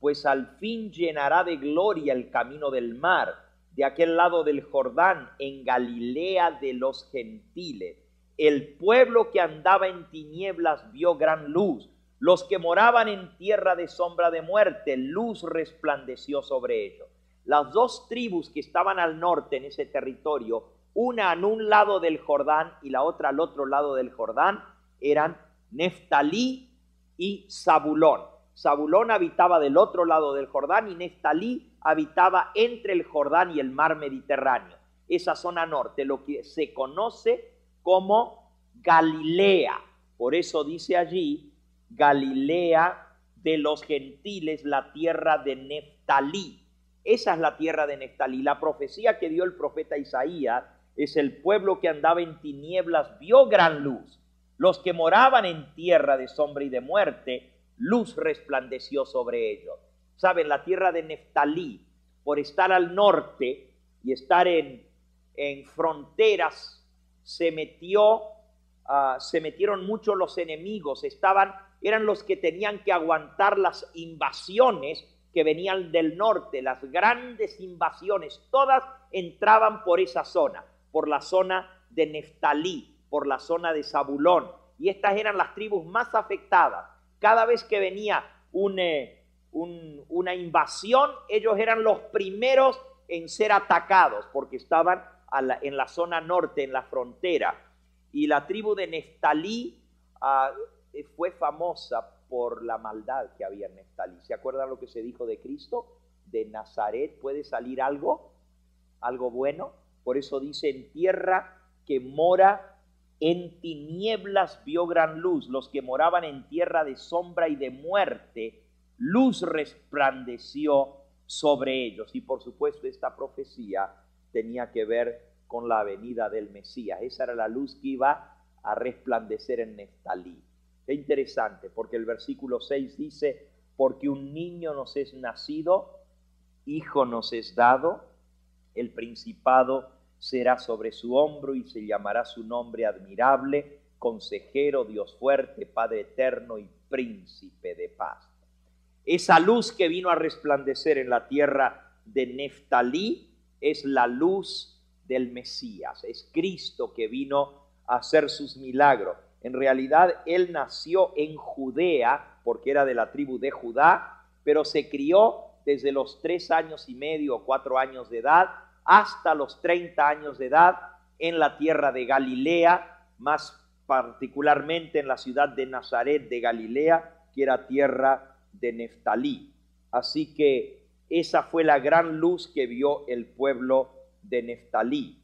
[SPEAKER 2] pues al fin llenará de gloria el camino del mar, de aquel lado del Jordán, en Galilea de los gentiles. El pueblo que andaba en tinieblas vio gran luz, los que moraban en tierra de sombra de muerte, luz resplandeció sobre ellos. Las dos tribus que estaban al norte en ese territorio, una en un lado del Jordán y la otra al otro lado del Jordán, eran Neftalí y Zabulón. Zabulón habitaba del otro lado del Jordán y Neftalí habitaba entre el Jordán y el mar Mediterráneo. Esa zona norte, lo que se conoce como Galilea. Por eso dice allí, Galilea de los gentiles, la tierra de Neftalí. Esa es la tierra de Neftalí. La profecía que dio el profeta Isaías es el pueblo que andaba en tinieblas vio gran luz. Los que moraban en tierra de sombra y de muerte, luz resplandeció sobre ellos. Saben, la tierra de Neftalí, por estar al norte y estar en fronteras, se metió se metieron mucho los enemigos, eran los que tenían que aguantar las invasiones que venían del norte, las grandes invasiones, todas entraban por esa zona, por la zona de Neftalí, por la zona de Zabulón, y estas eran las tribus más afectadas. Cada vez que venía una invasión, ellos eran los primeros en ser atacados, porque estaban en la zona norte, en la frontera. Y la tribu de Neftalí fue famosa por la maldad que había en Neftalí. ¿Se acuerdan lo que se dijo de Cristo? De Nazaret puede salir algo bueno. Por eso dice, en tierra que mora en tinieblas vio gran luz. Los que moraban en tierra de sombra y de muerte, luz resplandeció sobre ellos. Y por supuesto esta profecía tenía que ver con la venida del Mesías. Esa era la luz que iba a resplandecer en Neftalí. Qué interesante, porque el versículo 6 dice, porque un niño nos es nacido, hijo nos es dado, el principado será sobre su hombro y se llamará su nombre admirable, consejero, Dios fuerte, Padre eterno y príncipe de paz. Esa luz que vino a resplandecer en la tierra de Neftalí es la luz del Mesías, es Cristo que vino a hacer sus milagros. En realidad él nació en Judea, porque era de la tribu de Judá, pero se crió desde los 3 años y medio o 4 años de edad hasta los 30 años de edad en la tierra de Galilea, más particularmente en la ciudad de Nazaret de Galilea, que era tierra de Neftalí. Así que esa fue la gran luz que vio el pueblo de Neftalí.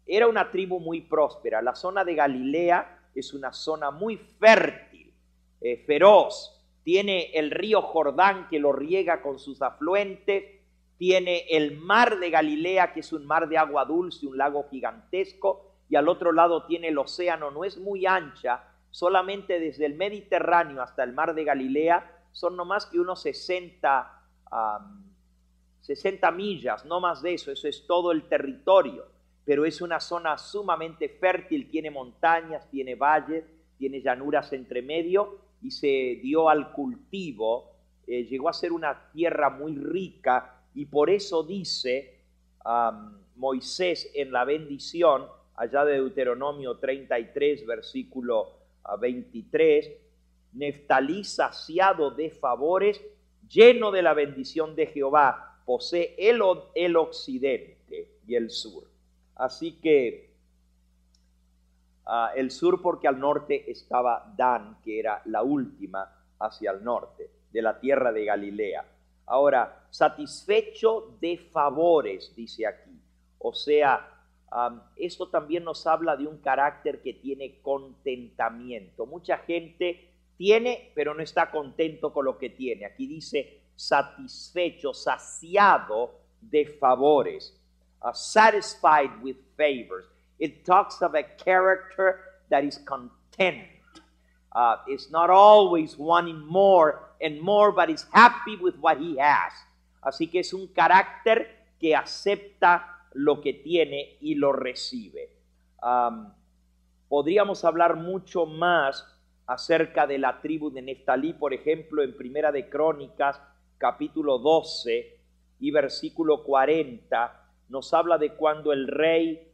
[SPEAKER 2] Era una tribu muy próspera. La zona de Galilea es una zona muy fértil, feroz. Tiene el río Jordán que lo riega con sus afluentes. Tiene el mar de Galilea, que es un mar de agua dulce, un lago gigantesco. Y al otro lado tiene el océano. No es muy ancha, solamente desde el Mediterráneo hasta el mar de Galilea son no más que unos 60 millas, no más de eso. Eso es todo el territorio. Pero es una zona sumamente fértil, tiene montañas, tiene valles, tiene llanuras entre medio y se dio al cultivo, llegó a ser una tierra muy rica y por eso dice Moisés en la bendición, allá de Deuteronomio 33, versículo 23, Neftalí saciado de favores, lleno de la bendición de Jehová, posee el occidente y el sur. Así que el sur, porque al norte estaba Dan, que era la última hacia el norte, de la tierra de Galilea. Ahora, satisfecho de favores, dice aquí. O sea, esto también nos habla de un carácter que tiene contentamiento. Mucha gente tiene, pero no está contento con lo que tiene. Aquí dice satisfecho, saciado de favores. Satisfied with favors. It talks of a character that is content. It's not always wanting more and more, but is happy with what he has. Así que es un carácter que acepta lo que tiene y lo recibe. Podríamos hablar mucho más acerca de la tribu de Neftalí, por ejemplo, en Primera de Crónicas, capítulo 12 y versículo 40, nos habla de cuando el rey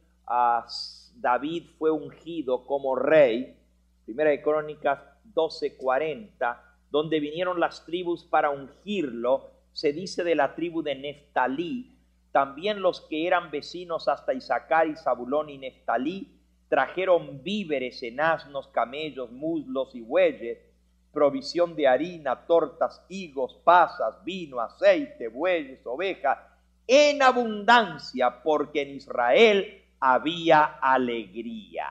[SPEAKER 2] David fue ungido como rey. Primera de Crónicas 12:40, donde vinieron las tribus para ungirlo, se dice de la tribu de Neftalí, también los que eran vecinos hasta Isaacar y Zabulón y Neftalí, trajeron víveres en asnos, camellos, muslos y bueyes, provisión de harina, tortas, higos, pasas, vino, aceite, bueyes, ovejas, en abundancia, porque en Israel había alegría.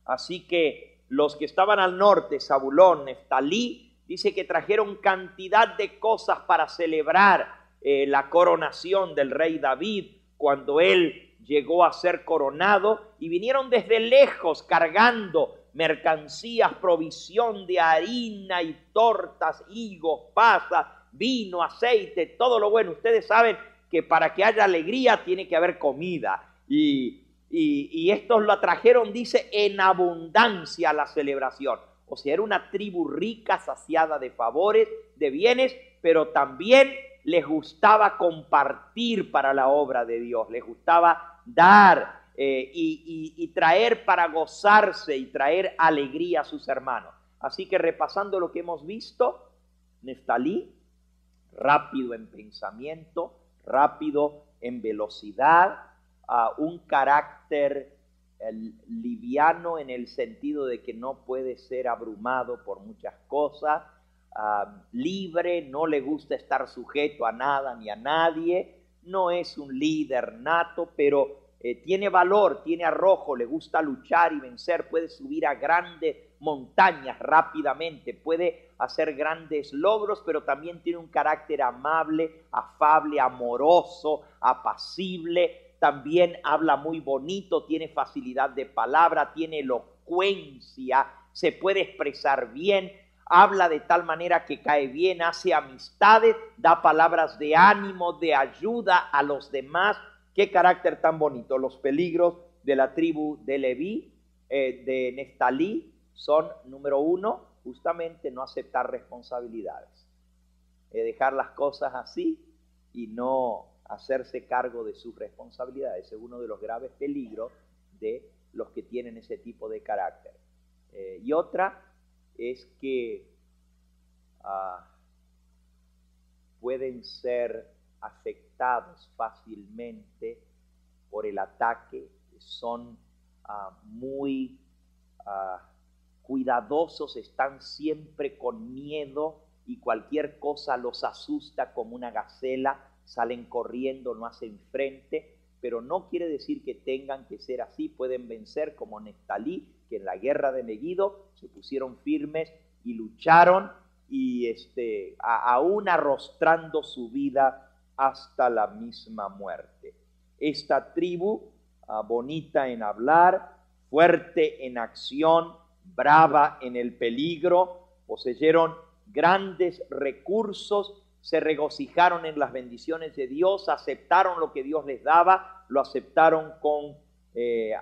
[SPEAKER 2] Así que los que estaban al norte, Zabulón, Neftalí, dice que trajeron cantidad de cosas para celebrar la coronación del rey David, cuando él llegó a ser coronado, y vinieron desde lejos cargando mercancías, provisión de harina y tortas, higos, pasas, vino, aceite, todo lo bueno. Ustedes saben que para que haya alegría tiene que haber comida, y y estos lo atrajeron, dice, en abundancia a la celebración. O sea, era una tribu rica, saciada de favores, de bienes, pero también les gustaba compartir para la obra de Dios, les gustaba dar y traer para gozarse y traer alegría a sus hermanos. Así que repasando lo que hemos visto, Neftalí, rápido en pensamiento, rápido en velocidad, un carácter liviano en el sentido de que no puede ser abrumado por muchas cosas, libre, no le gusta estar sujeto a nada ni a nadie, no es un líder nato, pero tiene valor, tiene arrojo, le gusta luchar y vencer, puede subir a grandes montañas rápidamente, puede hacer grandes logros, pero también tiene un carácter amable, afable, amoroso, apacible, también habla muy bonito, tiene facilidad de palabra, tiene elocuencia, se puede expresar bien, habla de tal manera que cae bien, hace amistades, da palabras de ánimo, de ayuda a los demás. Qué carácter tan bonito. Los peligros de la tribu de Leví, de Neftalí, son, número uno, justamente no aceptar responsabilidades. Dejar las cosas así y no hacerse cargo de sus responsabilidades. Es uno de los graves peligros de los que tienen ese tipo de carácter. Y otra es que pueden ser afectados fácilmente por el ataque, son muy cuidadosos, están siempre con miedo y cualquier cosa los asusta como una gacela, salen corriendo, no hacen frente, pero no quiere decir que tengan que ser así, pueden vencer como Neftalí, que en la guerra de Megiddo se pusieron firmes y lucharon y aún arrostrando su vida hasta la misma muerte. Esta tribu, bonita en hablar, fuerte en acción, brava en el peligro, poseyeron grandes recursos, se regocijaron en las bendiciones de Dios, aceptaron lo que Dios les daba, lo aceptaron con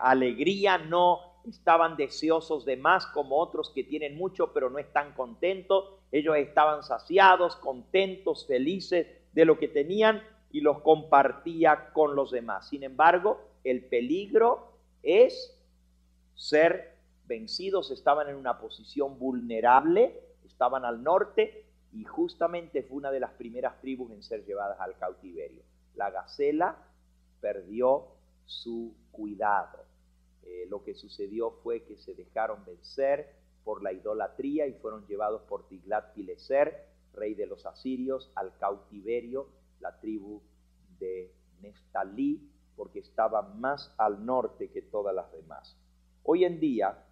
[SPEAKER 2] alegría, no estaban deseosos de más como otros que tienen mucho pero no están contentos. Ellos estaban saciados, contentos, felices de lo que tenían y los compartía con los demás. Sin embargo, el peligro es ser vencidos. Estaban en una posición vulnerable, estaban al norte y justamente fue una de las primeras tribus en ser llevadas al cautiverio. La gacela perdió su cuidado. Lo que sucedió fue que se dejaron vencer por la idolatría y fueron llevados por Tiglat-Pileser, rey de los asirios, al cautiverio, la tribu de Neftalí, porque estaba más al norte que todas las demás. Hoy en día,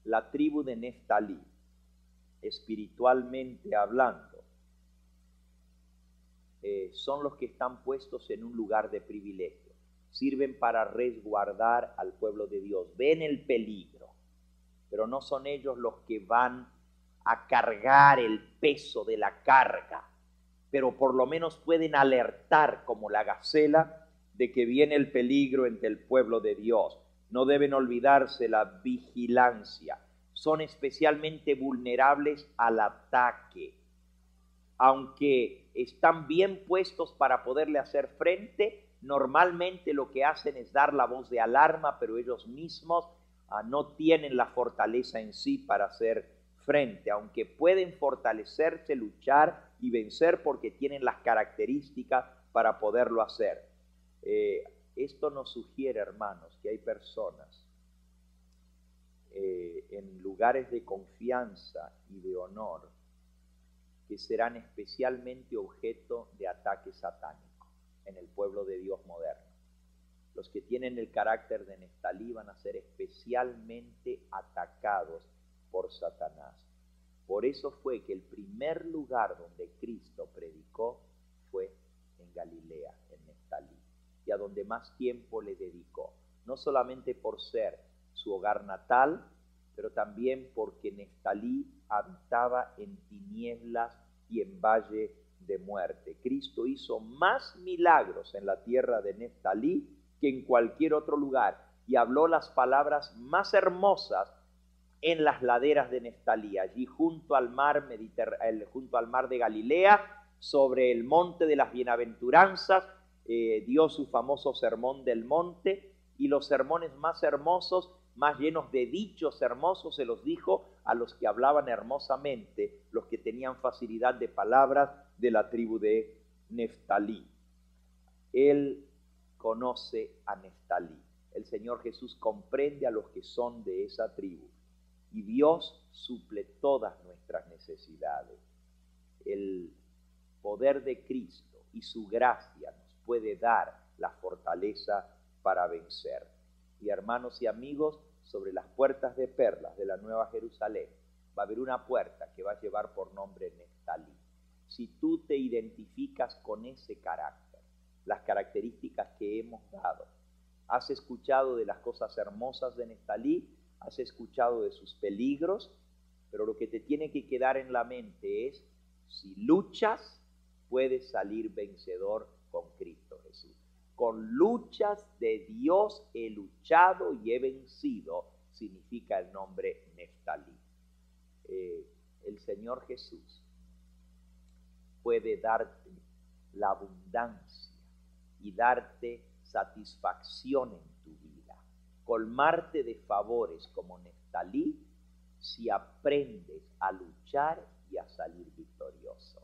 [SPEAKER 2] la tribu de Neftalí, espiritualmente hablando, son los que están puestos en un lugar de privilegio. Sirven para resguardar al pueblo de Dios. Ven el peligro, pero no son ellos los que van a cargar el peso de la carga, pero por lo menos pueden alertar como la gacela de que viene el peligro entre el pueblo de Dios. No deben olvidarse la vigilancia. Son especialmente vulnerables al ataque. Aunque están bien puestos para poderle hacer frente, normalmente lo que hacen es dar la voz de alarma, pero ellos mismos no tienen la fortaleza en sí para hacer frente, aunque pueden fortalecerse, luchar y vencer porque tienen las características para poderlo hacer. Esto nos sugiere, hermanos, que hay personas en lugares de confianza y de honor que serán especialmente objeto de ataque satánico en el pueblo de Dios moderno. Los que tienen el carácter de Neftalí van a ser especialmente atacados por Satanás. Por eso fue que el primer lugar donde Cristo predicó fue en Galilea, en Neftalí, y a donde más tiempo le dedicó, no solamente por ser su hogar natal, pero también porque Neftalí habitaba en tinieblas y en valle de muerte. Cristo hizo más milagros en la tierra de Neftalí que en cualquier otro lugar, y habló las palabras más hermosas en las laderas de Neftalí, allí junto al mar de Galilea, sobre el monte de las bienaventuranzas, dio su famoso sermón del monte, y los sermones más hermosos, más llenos de dichos hermosos, se los dijo a los que hablaban hermosamente, los que tenían facilidad de palabras de la tribu de Neftalí. Él conoce a Neftalí. El Señor Jesús comprende a los que son de esa tribu. Y Dios suple todas nuestras necesidades. El poder de Cristo y su gracia nos puede dar la fortaleza para vencer. Y hermanos y amigos, sobre las puertas de perlas de la Nueva Jerusalén va a haber una puerta que va a llevar por nombre Neftalí. Si tú te identificas con ese carácter, las características que hemos dado, has escuchado de las cosas hermosas de Neftalí, has escuchado de sus peligros, pero lo que te tiene que quedar en la mente es, si luchas, puedes salir vencedor con Cristo Jesús. Con luchas de Dios he luchado y he vencido, significa el nombre Neftalí. El Señor Jesús puede darte la abundancia y darte satisfacción en tu vida, colmarte de favores como Neftalí, si aprendes a luchar y a salir victorioso.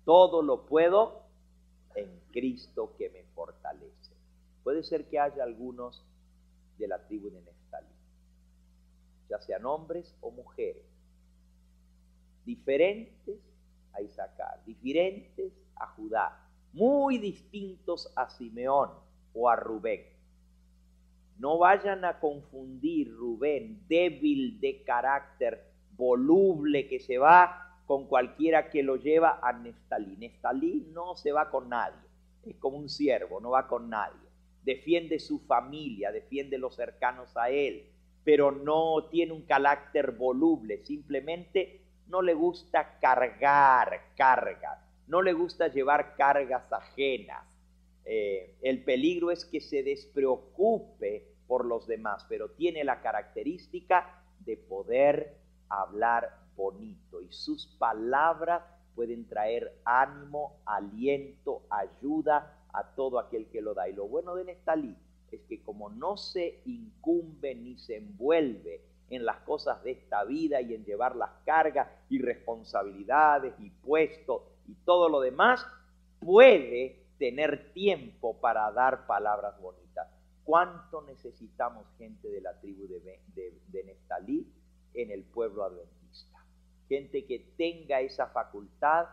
[SPEAKER 2] Todo lo puedo en Cristo que me fortalece. Puede ser que haya algunos de la tribu de Neftalí, ya sean hombres o mujeres, diferentes a Isaacar, diferentes a Judá, muy distintos a Simeón o a Rubén. No vayan a confundir Rubén, débil de carácter, voluble, que se va con cualquiera que lo lleva, a Neftalí. Neftalí no se va con nadie, es como un siervo, no va con nadie. Defiende su familia, defiende los cercanos a él, pero no tiene un carácter voluble, simplemente no le gusta cargar cargas, no le gusta llevar cargas ajenas. El peligro es que se despreocupe por los demás, pero tiene la característica de poder hablar bonito, y sus palabras pueden traer ánimo, aliento, ayuda a todo aquel que lo da. Y lo bueno de Neftalí es que como no se incumbe ni se envuelve en las cosas de esta vida y en llevar las cargas y responsabilidades y puestos y todo lo demás, puede tener tiempo para dar palabras bonitas. ¿Cuánto necesitamos gente de la tribu de Neftalí en el pueblo adventista? Gente que tenga esa facultad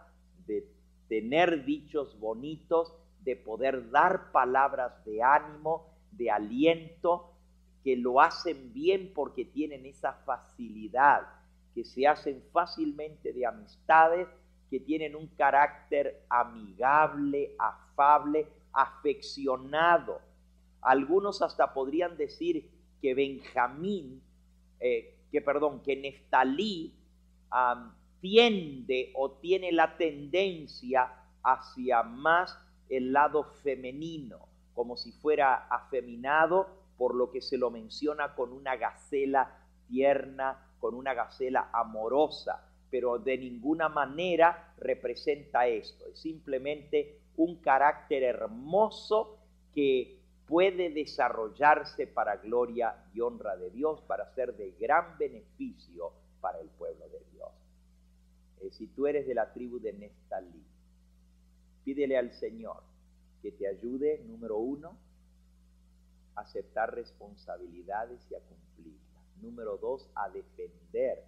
[SPEAKER 2] de tener dichos bonitos, de poder dar palabras de ánimo, de aliento, que lo hacen bien porque tienen esa facilidad, que se hacen fácilmente de amistades, que tienen un carácter amigable, afable, afeccionado. Algunos hasta podrían decir que que Neftalí tiende o tiene la tendencia hacia más el lado femenino, como si fuera afeminado, por lo que se lo menciona con una gacela tierna, con una gacela amorosa, pero de ninguna manera representa esto. Es simplemente un carácter hermoso que puede desarrollarse para gloria y honra de Dios, para ser de gran beneficio para el pueblo de Dios. Si tú eres de la tribu de Neftalí, pídele al Señor que te ayude, número 1, a aceptar responsabilidades y a cumplirlas. Número 2, a defender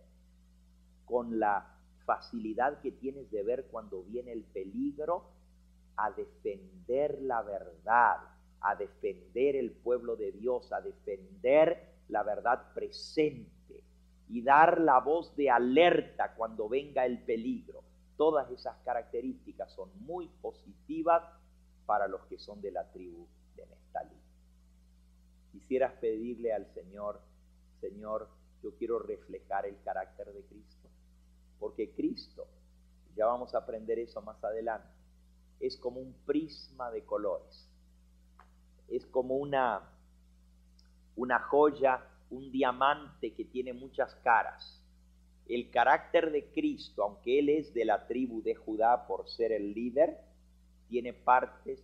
[SPEAKER 2] con la facilidad que tienes de ver cuando viene el peligro, a defender la verdad, a defender el pueblo de Dios, a defender la verdad presente y dar la voz de alerta cuando venga el peligro. Todas esas características son muy positivas para los que son de la tribu de Neftalí. Quisieras pedirle al Señor: Señor, yo quiero reflejar el carácter de Cristo, porque Cristo, ya vamos a aprender eso más adelante, es como un prisma de colores, es como una una joya, un diamante que tiene muchas caras. El carácter de Cristo, aunque Él es de la tribu de Judá por ser el líder, tiene partes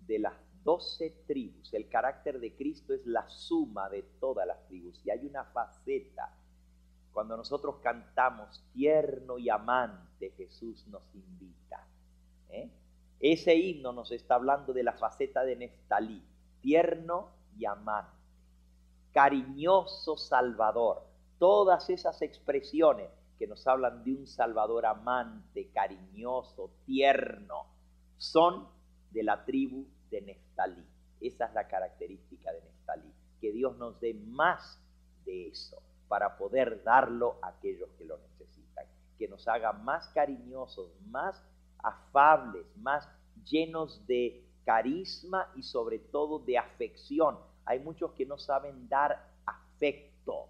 [SPEAKER 2] de las 12 tribus. El carácter de Cristo es la suma de todas las tribus. Y hay una faceta, cuando nosotros cantamos tierno y amante, Jesús nos invita. Ese himno nos está hablando de la faceta de Neftalí, tierno y amante, cariñoso Salvador. Todas esas expresiones que nos hablan de un Salvador amante, cariñoso, tierno, son de la tribu de Neftalí. Esa es la característica de Neftalí, que Dios nos dé más de eso para poder darlo a aquellos que lo necesitan, que nos haga más cariñosos, más afables, más llenos de carisma y sobre todo de afección. Hay muchos que no saben dar afecto.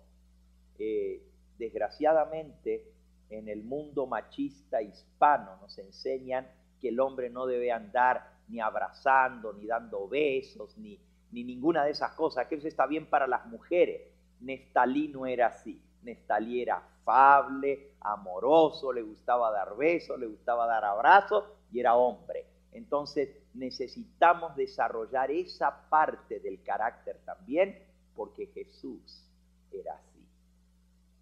[SPEAKER 2] Desgraciadamente, en el mundo machista hispano nos enseñan que el hombre no debe andar ni abrazando, ni dando besos, ni ninguna de esas cosas, que eso está bien para las mujeres. Neftalí no era así. Neftalí era afable, amoroso, le gustaba dar besos, le gustaba dar abrazos y era hombre. Entonces necesitamos desarrollar esa parte del carácter también, porque Jesús era así.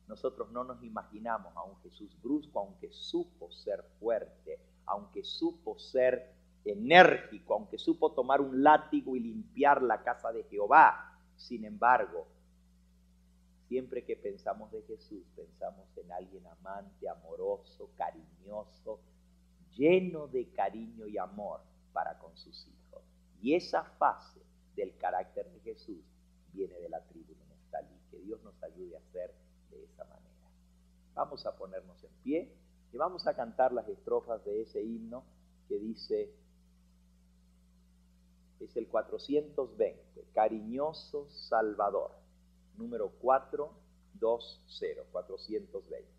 [SPEAKER 2] Nosotros no nos imaginamos a un Jesús brusco, aunque supo ser fuerte, aunque supo ser enérgico, aunque supo tomar un látigo y limpiar la casa de Jehová. Sin embargo, siempre que pensamos de Jesús, pensamos en alguien amante, amoroso, cariñoso, lleno de cariño y amor para con sus hijos. Y esa fase del carácter de Jesús viene de la tribu de Neftalí. Que Dios nos ayude a hacer de esa manera. Vamos a ponernos en pie y vamos a cantar las estrofas de ese himno que dice, es el 420, Cariñoso Salvador, número 420, 420.